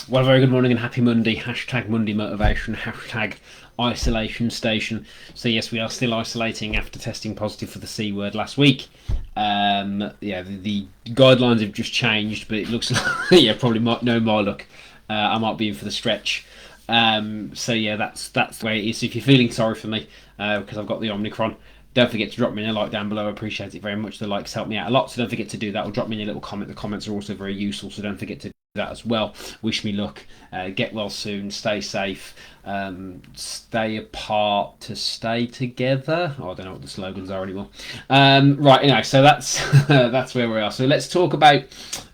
Well, a very good morning and happy Monday. Hashtag Monday motivation. Hashtag isolation station. So yes, we are still isolating after testing positive for the C word last week. Yeah, the guidelines have just changed, but it looks like yeah, probably might no more luck. I might be in for the stretch. So yeah, that's the way it is. So if you're feeling sorry for me because I've got the Omicron, don't forget to drop me a like down below. I appreciate it very much. The likes help me out a lot, so don't forget to do that. Or drop me a little comment. The comments are also very useful, so don't forget to do that as well. Wish me luck. Get well soon. Stay safe. Stay apart to stay together. Oh, I don't know what the slogans are anymore. Right, anyway, so that's that's where we are. So let's talk about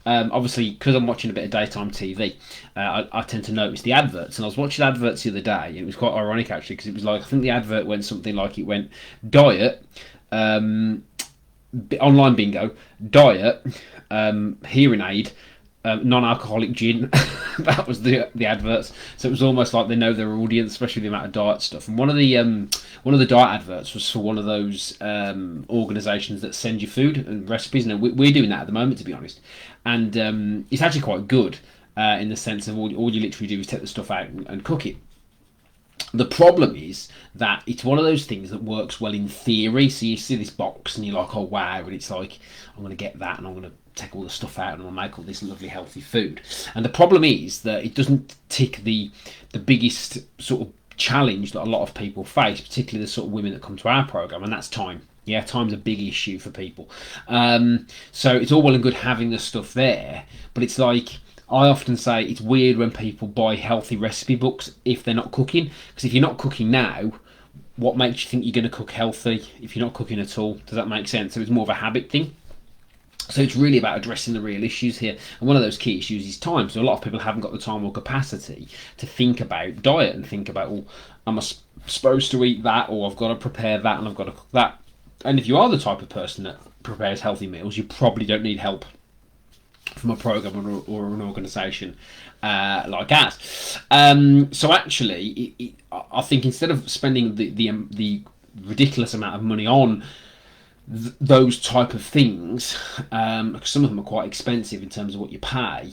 obviously because I'm watching a bit of daytime TV. I tend to notice the adverts, and I was watching adverts the other day, and it was quite ironic actually because it was like I think the advert went something like it went diet, online bingo, diet, hearing aid, non-alcoholic gin. That was the adverts. So it was almost like they know their audience, especially the amount of diet stuff. And one of the diet adverts was for one of those organisations that send you food and recipes. And we're doing that at the moment, to be honest. And it's actually quite good in the sense of all you literally do is take the stuff out and cook it. The problem is that it's one of those things that works well in theory. So you see this box and you're like, oh wow, and it's like, I'm going to get that and I'm going to take all the stuff out and I'll make all this lovely healthy food. And the problem is that it doesn't tick the biggest sort of challenge that a lot of people face, particularly the sort of women that come to our program, and that's time. Yeah, time's a big issue for people. So it's all well and good having the stuff there, but it's like I often say it's weird when people buy healthy recipe books if they're not cooking. Because if you're not cooking now, what makes you think you're going to cook healthy if you're not cooking at all? Does that make sense? So it's more of a habit thing. So it's really about addressing the real issues here. And one of those key issues is time. So a lot of people haven't got the time or capacity to think about diet and think about, oh, am I supposed to eat that, or I've got to prepare that and I've got to cook that. And if you are the type of person that prepares healthy meals, you probably don't need help from a program or an organisation like ours. So actually, I think instead of spending the ridiculous amount of money on those type of things, because some of them are quite expensive in terms of what you pay,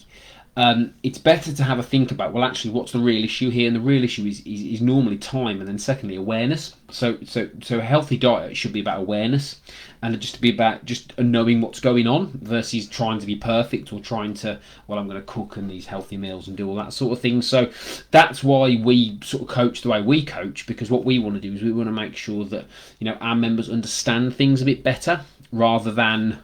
it's better to have a think about, well, actually, what's the real issue here? And the real issue is normally time, and then secondly, awareness. So a healthy diet should be about awareness, and just to be about just knowing what's going on versus trying to be perfect or trying to, well, I'm going to cook and these healthy meals and do all that sort of thing. So that's why we sort of coach the way we coach, because what we want to do is we want to make sure that our members understand things a bit better rather than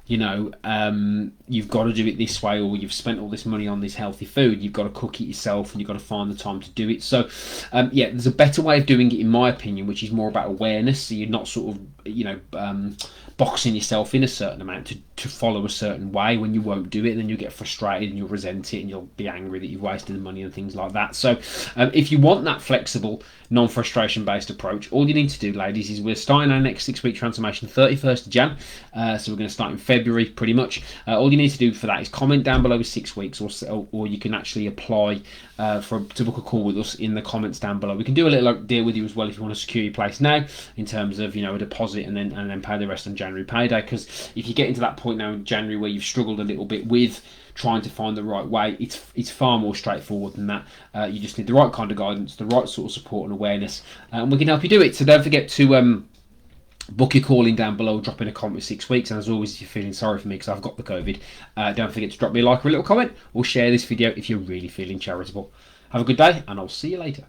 you've got to do it this way, or you've spent all this money on this healthy food, you've got to cook it yourself and you've got to find the time to do it. So yeah, there's a better way of doing it in my opinion, which is more about awareness. So you're not sort of boxing yourself in a certain amount to follow a certain way. When you won't do it, then you'll get frustrated and you'll resent it and you'll be angry that you've wasted the money and things like that. So if you want that flexible, non-frustration based approach, all you need to do, ladies, is we're starting our next 6-week transformation 31st of Jan. So we're going to start in February pretty much. All you need to do for that is comment down below with 6 weeks, or you can actually apply to book a call with us in the comments down below. We can do a little deal with you as well if you want to secure your place now, in terms of a deposit and then pay the rest on January payday. Because if you get into that point now in January where you've struggled a little bit with trying to find the right way, it's far more straightforward than that. You just need the right kind of guidance, the right sort of support and awareness, and we can help you do it. So don't forget to book your call in down below, drop in a comment with 6 weeks, and as always, if you're feeling sorry for me because I've got the COVID, don't forget to drop me a like or a little comment, or share this video if you're really feeling charitable. Have a good day, and I'll see you later.